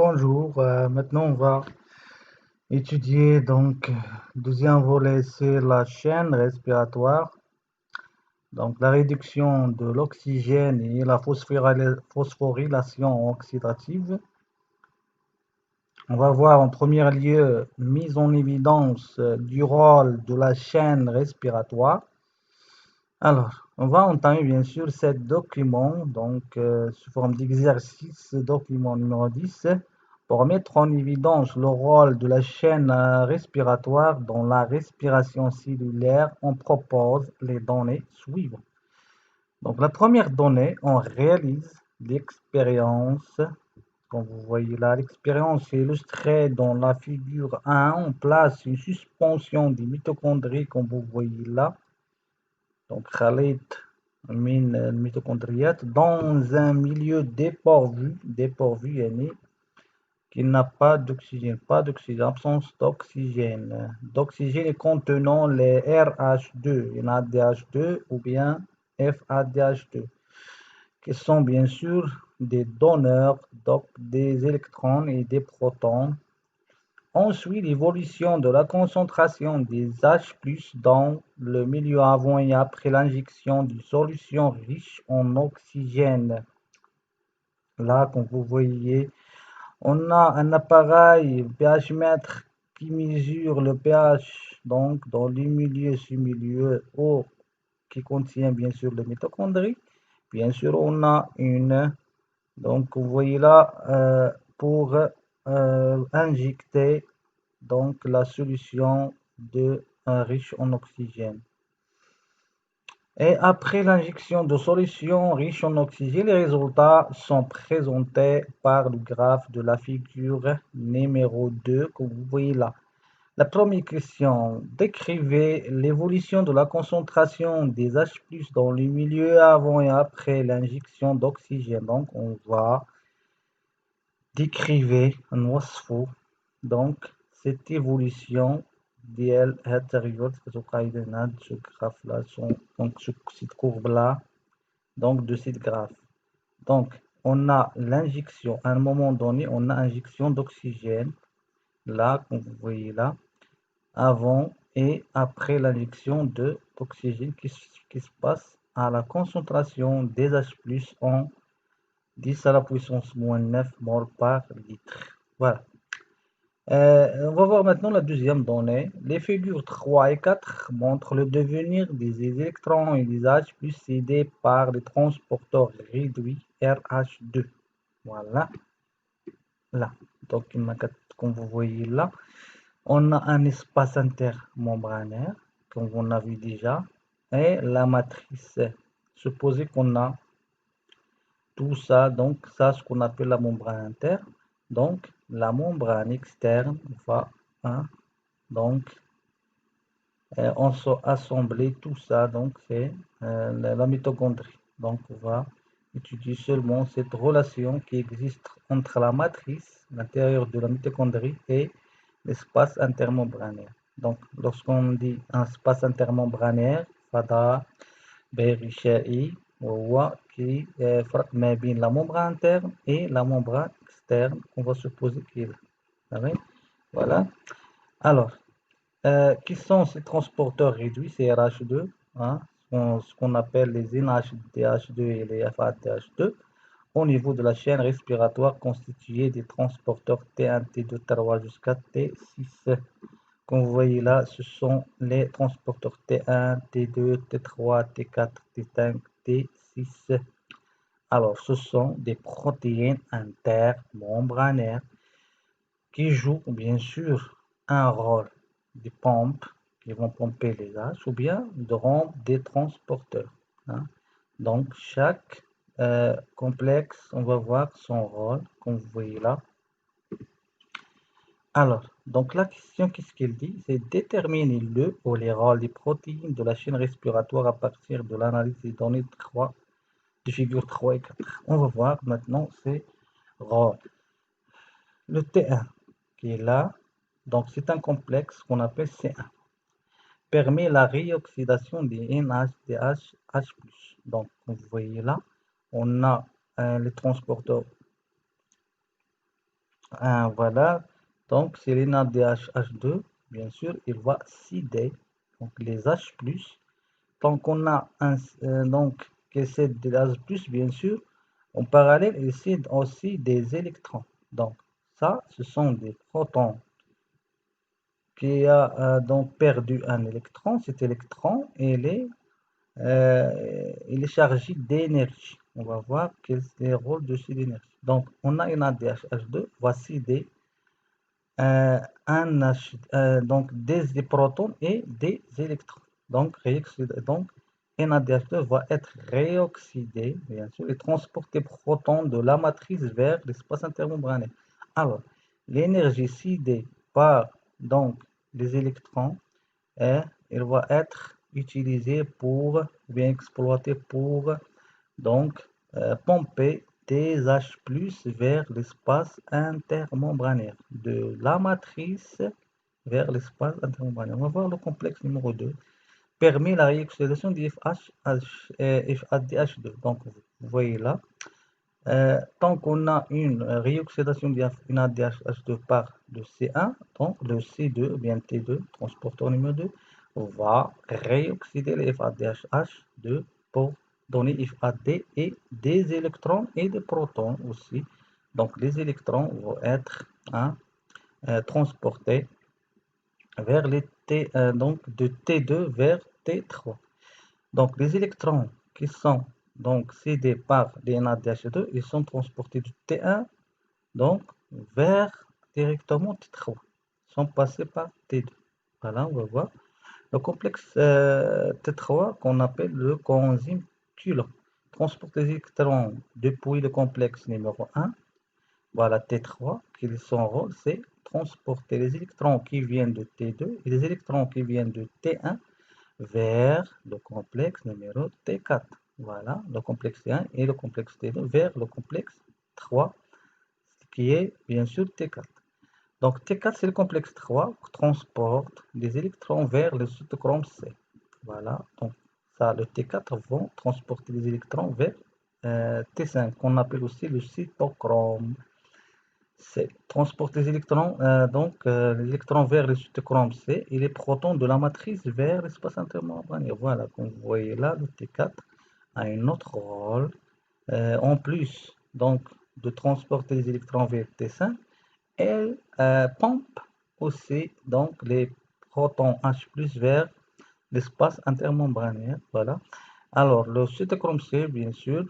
Bonjour, maintenant on va étudier deuxième volet, c'est la chaîne respiratoire. Donc la réduction de l'oxygène et la phosphorylation oxydative. On va voir en premier lieu mise en évidence du rôle de la chaîne respiratoire. Alors, on va entamer bien sûr ce document, sous forme d'exercice, document numéro 10, pour mettre en évidence le rôle de la chaîne respiratoire dans la respiration cellulaire. On propose les données suivantes. Donc, la première donnée, on réalise l'expérience. Comme vous voyez là, l'expérience est illustrée dans la figure 1. On place une suspension des mitochondries, comme vous voyez là. Donc, Khalid mine mitochondriate dans un milieu dépourvu yani, qui n'a pas d'oxygène, absence d'oxygène. D'oxygène contenant les RH2, NADH2 ou bien FADH2, qui sont bien sûr des donneurs des électrons et des protons. Ensuite, l'évolution de la concentration des H+ dans le milieu avant et après l'injection d'une solution riche en oxygène. Là, comme vous voyez, on a un appareil pH-mètre qui mesure le pH donc dans le milieu sous-milieu eau qui contient bien sûr les mitochondries. Bien sûr, on a une, donc vous voyez là, pour injecter donc la solution riche en oxygène. Et après l'injection de solution riche en oxygène, les résultats sont présentés par le graphe de la figure numéro 2 que vous voyez là. La première question, décrivez l'évolution de la concentration des H+ dans le milieu avant et après l'injection d'oxygène. Donc on va décrire un wasfo, donc cette évolution ديال هاد التغيرات كتوقع لنا هاد ce graphe là donc cette courbe là donc de cette graphe. Donc on a l'injection à un moment donné, on a injection d'oxygène là comme vous voyez là avant et après l'injection d'oxygène qui se passe à la concentration des H+ en 10 à la puissance moins 9 mol par litre. Voilà. On va voir maintenant la deuxième donnée. Les figures 3 et 4 montrent le devenir des électrons et des H+ aidés par les transporteurs réduits RH2. Voilà. Là. Donc, comme vous voyez là, on a un espace intermembranaire, comme on a vu déjà, et la matrice. Supposez qu'on a tout ça, donc ça, ce qu'on appelle la membrane interne. Donc, la membrane externe va, donc, on va assembler tout ça, donc c'est la mitochondrie. Donc, on va étudier seulement cette relation qui existe entre la matrice, l'intérieur de la mitochondrie, et l'espace intermembranaire. Donc, lorsqu'on dit un espace intermembranaire, فضاء غشائي وهو qui فرق ما بين la membrane interne et la membrane externe, on va supposer qu'il est. Voilà. Alors, qui sont ces transporteurs réduits, ces RH2, ce qu'on appelle les NADH2 et les FADH2, au niveau de la chaîne respiratoire constituée des transporteurs T1, T2, T3 jusqu'à T6. Comme vous voyez là, ce sont les transporteurs T1, T2, T3, T4, T5, T6. Alors, ce sont des protéines intermembranaires qui jouent bien sûr un rôle des pompes qui vont pomper les H ou bien de rendre des transporteurs. Donc, chaque complexe, on va voir son rôle, comme vous voyez là. Alors, donc la question, qu'est-ce qu'elle dit? C'est déterminer le ou les rôles des protéines de la chaîne respiratoire à partir de l'analyse des données de figures 3 et 4. On va voir maintenant ces rôles. Le T1 qui est là, donc c'est un complexe qu'on appelle C1. Permet la réoxydation des NADH+. Donc, comme vous voyez là, on a les transporteurs Voilà, donc c'est l'NADH H2, bien sûr, il va scider donc les H+. Donc on a donc qui cède des H+, bien sûr, en parallèle, il cède aussi des électrons. Donc ça, ce sont des protons qui a donc perdu un électron. Cet électron, il est chargé d'énergie. On va voir quel est le rôle de cette énergie. Donc on a une ADH H2, voici donc des protons et des électrons. Donc, NADH2 va être réoxydé, bien sûr, et transporter protons de la matrice vers l'espace intermembranaire. Alors, l'énergie cédée par donc les électrons, elle va être utilisée pour, bien exploitée pour donc pomper des H+ vers l'espace intermembranaire, de la matrice vers l'espace intermembranaire. On va voir le complexe numéro 2, permet la réoxydation du FADH2. Donc, vous voyez là, tant qu'on a une réoxydation d'une ADH2 par le C1, donc le C2, bien T2, transporteur numéro 2, va réoxyder le FADH2 pour donner FAD et des électrons et des protons aussi. Donc les électrons vont être transportés vers les donc de T2 vers T3. Donc les électrons qui sont donc cédés par les NADH2, ils sont transportés du T1 donc vers directement T3, sont passés par T2. Voilà, on va voir. Le complexe T3 qu'on appelle le coenzyme Q transporte les électrons depuis le complexe numéro 1. Voilà T3, son rôle, c'est transporter les électrons qui viennent de T2 et les électrons qui viennent de T1 vers le complexe numéro T4. Voilà, le complexe T1 et le complexe T2 vers le complexe 3, qui est bien sûr T4. Donc T4, c'est le complexe 3 qui transporte des électrons vers le cytochrome C. Voilà, donc ça, le T4 vont transporter des électrons vers T5, qu'on appelle aussi le cytochrome. C transporte les électrons, les électrons vers le cytochrome C et les protons de la matrice vers l'espace intermembranaire. Voilà, comme vous voyez là, le T4 a un autre rôle. En plus donc de transporter les électrons vers T5, elle pompe aussi donc les protons H+ vers l'espace intermembranaire. Voilà. Alors, le cytochrome C, bien sûr,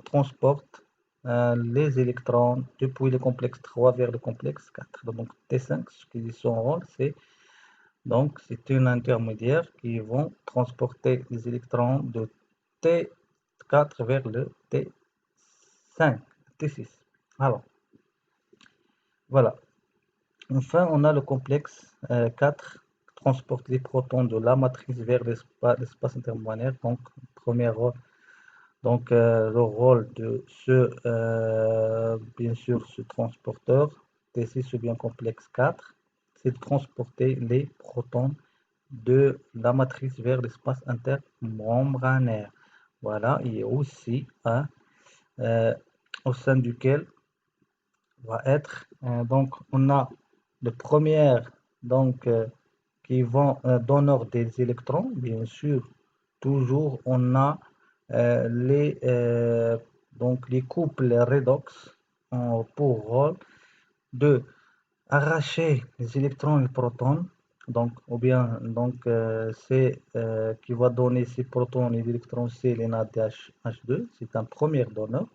transporte les électrons depuis le complexe 3 vers le complexe 4. Donc T5, ce qui est son rôle, c'est un intermédiaire qui vont transporter les électrons de T4 vers le T5, T6. Alors, voilà. Enfin, on a le complexe 4 qui transporte les protons de la matrice vers l'espace intermembranaire. Donc, premier rôle. Donc, le rôle de bien sûr, ce transporteur, T6 ou bien complexe 4, c'est de transporter les protons de la matrice vers l'espace intermembranaire. Voilà, il y a aussi un au sein duquel va être, donc on a le premier, donc qui vont donneur des électrons, bien sûr, toujours on a les couples redox pour rôle de arracher les électrons et les protons, donc ou bien donc c'est qui va donner ces protons et les électrons, c'est l'NADH2, c'est un premier donneur,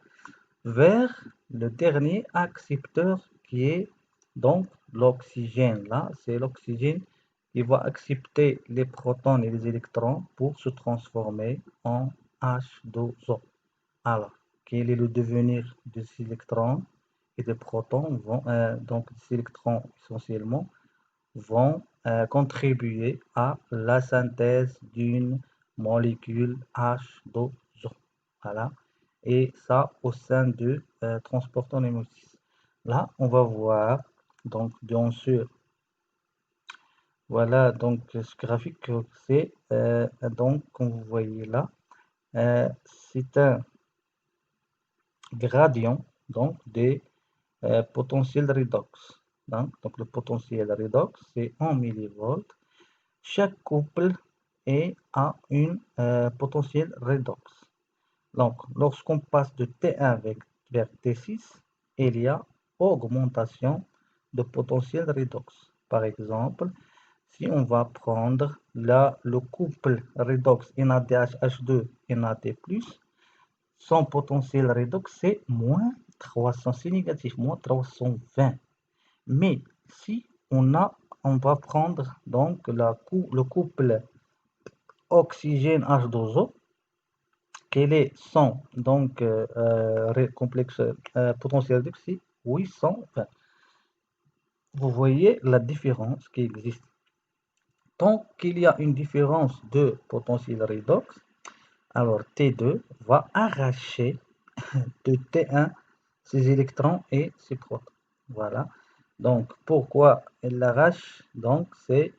vers le dernier accepteur qui est donc l'oxygène. Là, c'est l'oxygène qui va accepter les protons et les électrons pour se transformer en H2O. Alors, quel est le devenir de ces électrons et des protons donc ces électrons essentiellement vont contribuer à la synthèse d'une molécule H2O. Voilà. Et ça au sein de transporteur numéro 6. Là, on va voir, donc bien sûr, voilà, donc ce graphique, c'est donc, comme vous voyez là, c'est un gradient donc des potentiel redox. Donc le potentiel redox, c'est 1 millivolt. Chaque couple a une potentiel redox. Donc, lorsqu'on passe de T1 vers T6, il y a augmentation de potentiel redox. Par exemple, si on va prendre le couple redox NADH-H2 NAD+, son potentiel redox c'est moins 300, c'est négatif, moins 320. Mais si on va prendre donc le couple oxygène H2O, quel est son donc complexe potentiel redox, c'est 820. Vous voyez la différence qui existe. Tant qu'il y a une différence de potentiel redox, alors T2 va arracher de T1 ses électrons et ses protons. Voilà. Donc, pourquoi elle l'arrache? Donc, c'est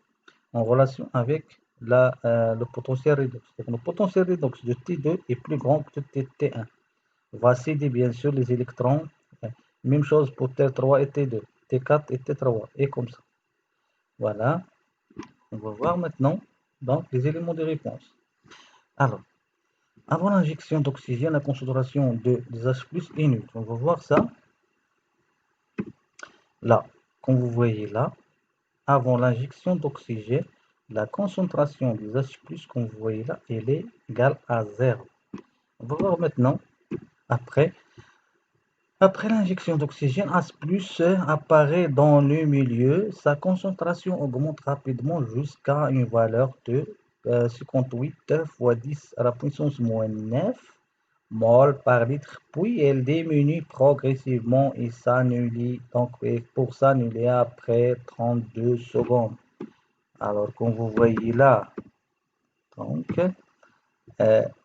en relation avec le potentiel redox. Donc, le potentiel redox de T2 est plus grand que de T1. Va céder bien sûr les électrons. Même chose pour T3 et T2, T4 et T3, et comme ça. Voilà. On va voir maintenant donc, les éléments de réponse. Alors, avant l'injection d'oxygène, la concentration des H+ est nulle. On va voir ça. Là, comme vous voyez là, avant l'injection d'oxygène, la concentration des H+, comme vous voyez là, elle est égale à 0. On va voir maintenant, après l'injection d'oxygène, H+ apparaît dans le milieu. Sa concentration augmente rapidement jusqu'à une valeur de 58 fois 10 à la puissance moins 9 mol par litre, puis elle diminue progressivement et s'annule pour s'annuler après 32 secondes. Alors, comme vous voyez là, donc,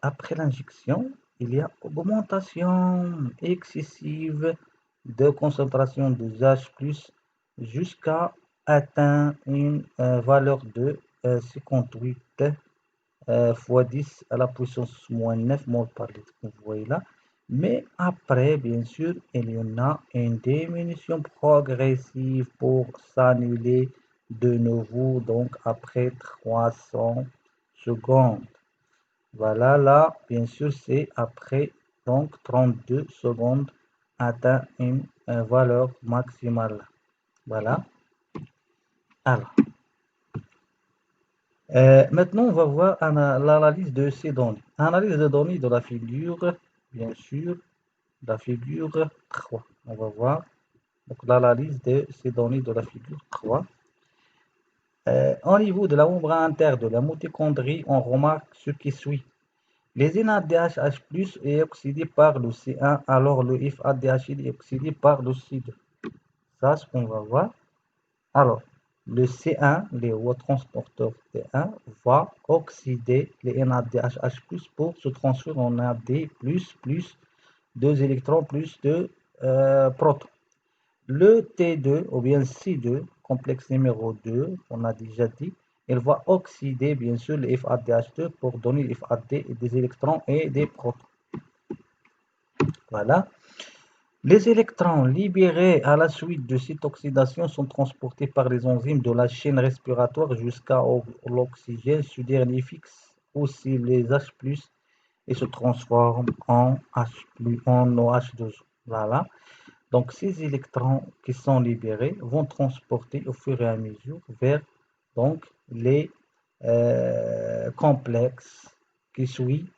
après l'injection, il y a augmentation excessive de concentration de H+, jusqu'à atteindre une valeur de 58 fois 10 à la puissance moins 9 mol par litre, vous voyez là. Mais après, bien sûr, il y en a une diminution progressive pour s'annuler de nouveau, donc après 300 secondes. Voilà, là, bien sûr, c'est après donc 32 secondes atteint une valeur maximale. Voilà. Alors, maintenant, on va voir l'analyse de ces données. Analyse de données de la figure, bien sûr, la figure 3. On va voir l'analyse de ces données de la figure 3. Au niveau de la membrane interne de la mitochondrie, on remarque ce qui suit. Les NADH+ est oxydé par le C1, alors le FADH est oxydé par le C2. Ça, c'est ce qu'on va voir. Alors, le C1, les hauts transporteurs T1, va oxyder les NADH+ pour se transformer en NAD+, plus 2 électrons, plus 2 protons. Le T2, ou bien C2, complexe numéro 2, on a déjà dit, il va oxyder bien sûr le FADH2 pour donner le FAD des électrons et des protons. Voilà. Les électrons libérés à la suite de cette oxydation sont transportés par les enzymes de la chaîne respiratoire jusqu'à l'oxygène. Ce dernier fixe aussi les H+, et se transforme en OH2O. Voilà. Donc ces électrons qui sont libérés vont transporter au fur et à mesure vers donc, les complexes qui suivent.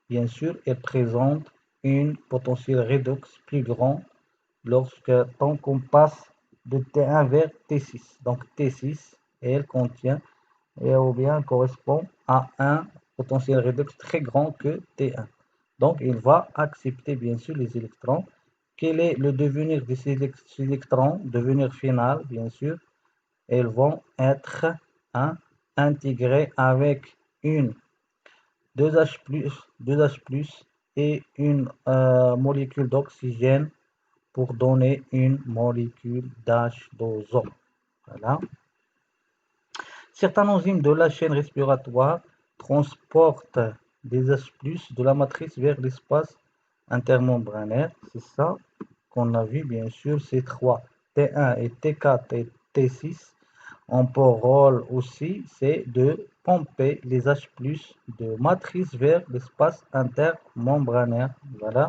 Bien sûr, et présentent une potentiel redox plus grand tant qu'on passe de T1 vers T6. Donc T6, elle contient ou bien correspond à un potentiel redox très grand que T1. Donc il va accepter bien sûr les électrons. Quel est le devenir de ces électrons? Devenir final, bien sûr. Ils vont être intégrés avec une 2H+, et une molécule d'oxygène pour donner une molécule d'H2O. Voilà. Certains enzymes de la chaîne respiratoire transportent des H+ de la matrice vers l'espace intermembranaire. C'est ça. qu'on a vu, bien sûr, ces trois, T1 et T4 et T6, ont pour rôle aussi, c'est de pomper les H+ de matrice vers l'espace intermembranaire. Voilà.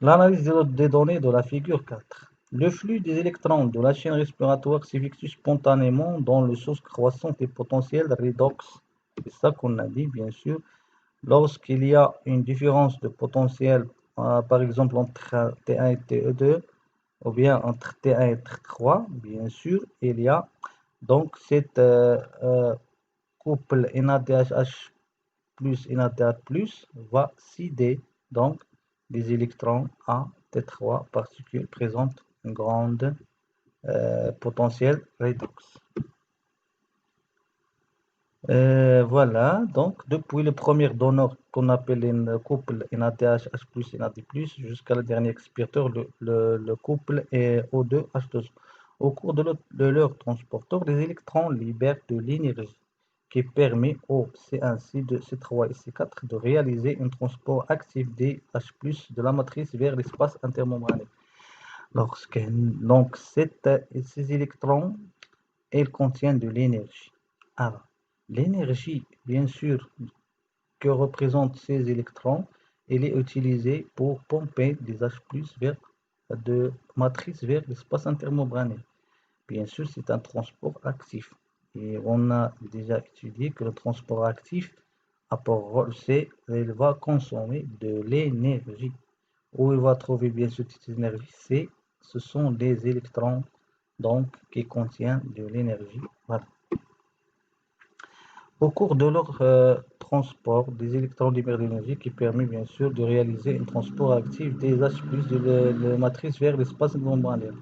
L'analyse des données de la figure 4. Le flux des électrons de la chaîne respiratoire s'effectue spontanément dans le source croissante et potentiel redox. C'est ça qu'on a dit, bien sûr. Lorsqu'il y a une différence de potentiel, par exemple entre T1 et TE2, ou bien entre T1 et T3, bien sûr, il y a donc cette couple NADH plus NADH plus va céder donc des électrons à T3 parce qu'il présente une grande potentiel redox. Voilà, donc depuis le premier donneur qu'on appelle un couple NADH H plus NAD plus jusqu'à le dernier expirateur, le couple est O2 H2. Au cours de leur transporteur, les électrons libèrent de l'énergie qui permet au C1, C2, C3 et C4 de réaliser un transport actif des H plus de la matrice vers l'espace intermembranaire. Donc ces électrons, ils contiennent de l'énergie. Alors, l'énergie, bien sûr, que représentent ces électrons, elle est utilisée pour pomper des H+ de matrice vers l'espace intermembranaire. Bien sûr, c'est un transport actif. Et on a déjà étudié que le transport actif a pour rôle, c'est qu'il va consommer de l'énergie. Où il va trouver bien sûr cette énergie, ce sont des électrons donc qui contiennent de l'énergie. Voilà. Au cours de leur transport, des électrons libèrent de l'énergie qui permet bien sûr de réaliser un transport actif des H+ de la matrice vers l'espace membranaire.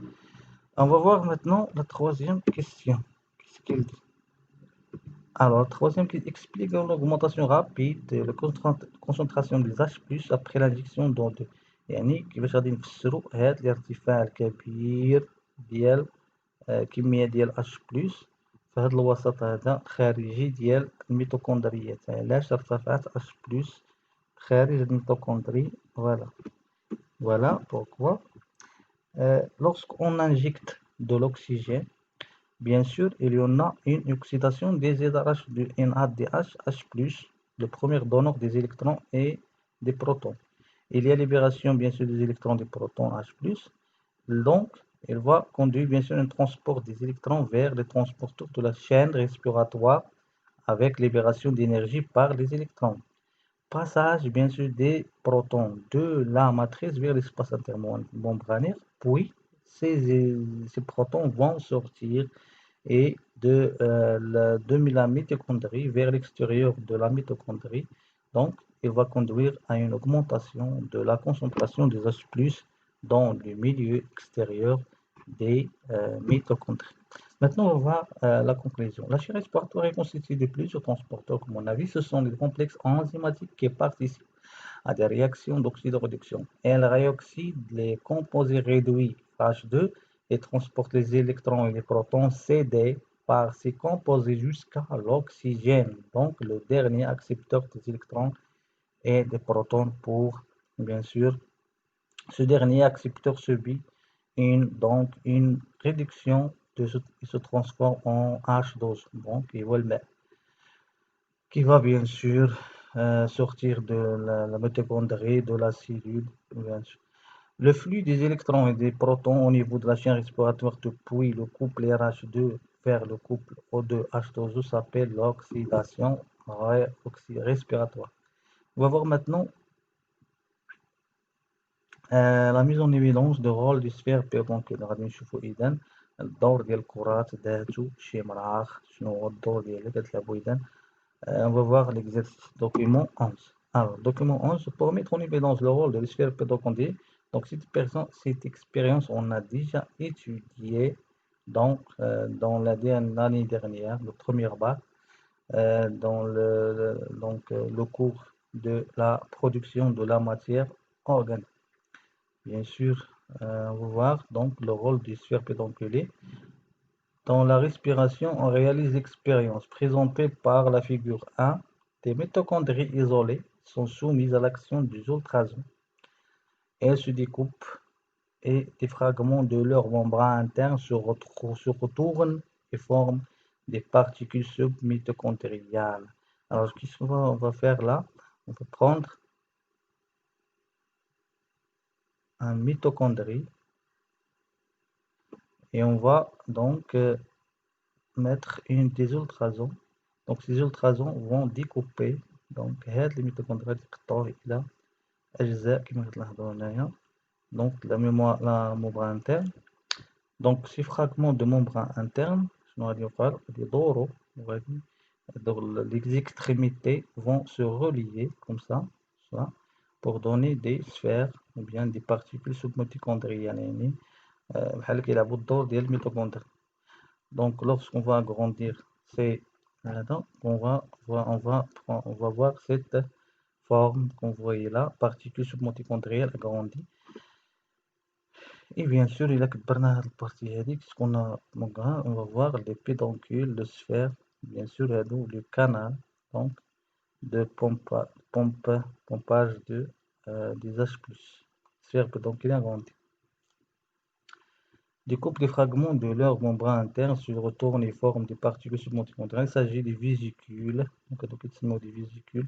On va voir maintenant la troisième question. Qu'est-ce qu'il dit? Alors, la troisième qui explique l'augmentation rapide de la concentration des H+ après l'injection d'eau. يعني كيفاش غادي نفسروا هذا الارتفاع الكبير ديال كمية ديال H+ في هذا الوسط هذا خارجي ديال الميتوكوندريات. علاش ارتفعت H+ خارج الميتوكوندري. Voilà pourquoi lorsqu'on injecte de l'oxygène, bien sûr, il y en a une oxydation des ZRH du NADH H+, le premier donneur des électrons et des protons. Il y a libération, bien sûr, des électrons des protons H+. Donc, il va conduire, bien sûr, un transport des électrons vers les transporteurs de la chaîne respiratoire avec libération d'énergie par les électrons. Passage, bien sûr, des protons de la matrice vers l'espace intermembranaire, puis ces protons vont sortir et de la mitochondrie vers l'extérieur de la mitochondrie. Donc, il va conduire à une augmentation de la concentration des H+ dans le milieu extérieur des mitochondries. Maintenant, on va à la conclusion. La chaîne respiratoire est constituée de plusieurs transporteurs, comme on a vu. Ce sont les complexes enzymatiques qui participent à des réactions d'oxydoréduction. Elle réoxyde les composés réduits H2 et transporte les électrons et les protons cédés par ces composés jusqu'à l'oxygène, donc le dernier accepteur des électrons et des protons pour, bien sûr, ce dernier accepteur subit donc une réduction il se transforme en H12, donc qui va bien sûr sortir de la mitochondrie, de la cellule, bien sûr. Le flux des électrons et des protons au niveau de la chaîne respiratoire depuis le couple RH2 vers le couple O2H2O s'appelle l'oxydation respiratoire. On va voir maintenant la mise en évidence du rôle des sphères pédonculaires. غادي نشوفوا إذا الدور ديال الكرات ذاتو شي مراخ شنو هو الدور ديالها كتلعبوا إذا. On va voir l'exercice document 11. Alors, document 11, pour mettre en évidence le rôle de la sphère pédocondrique, donc cette expérience, on a déjà étudié donc, dans l'année dernière, le premier bac, dans le cours de la production de la matière organique. Bien sûr, on va voir donc le rôle des sphères pédonculées. Dans la respiration, on réalise l'expérience présentée par la figure 1. Des mitochondries isolées sont soumises à l'action des ultrasons. elles se découpent et des fragments de leur membrane interne se retournent et forment des particules submitochondriales. Alors, qu'est-ce qu'on va faire là? On va prendre un mitochondrie et on va donc mettre des ultrasons. Donc, ces ultrasons vont découper donc هاد les mitochondries يقطعوه إلى أجزاء كما كتلاحظوا هنايا. Donc, la membrane interne. Donc, ces fragments de membrane interne, les extrémités vont se relier comme ça, pour donner des sphères ou bien des particules submitochondriales. Donc, lorsqu'on va agrandir on va voir cette forme qu'on voyait là, particules submitochondriales agrandies. Et bien sûr, il a que la partie hélice qu'on a, on va voir les pédoncules, le sphère, bien sûr, le canal, donc de pompage des H+, sphère pédonculaire agrandie. Découpe des fragments de leur membrane interne se retournent et forment des particules submitochondriales. Il s'agit des vésicules, donc des vésicules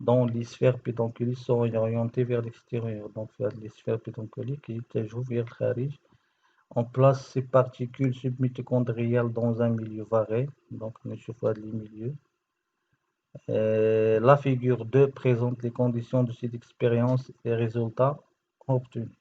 dont les sphères pédonculiques sont orientées vers l'extérieur, donc les sphères pédonculiques qui jouent vers le kharij. On place ces particules submitochondriales dans un milieu varié, donc on échauffe les milieux. La figure 2 présente les conditions de cette expérience et les résultats obtenus.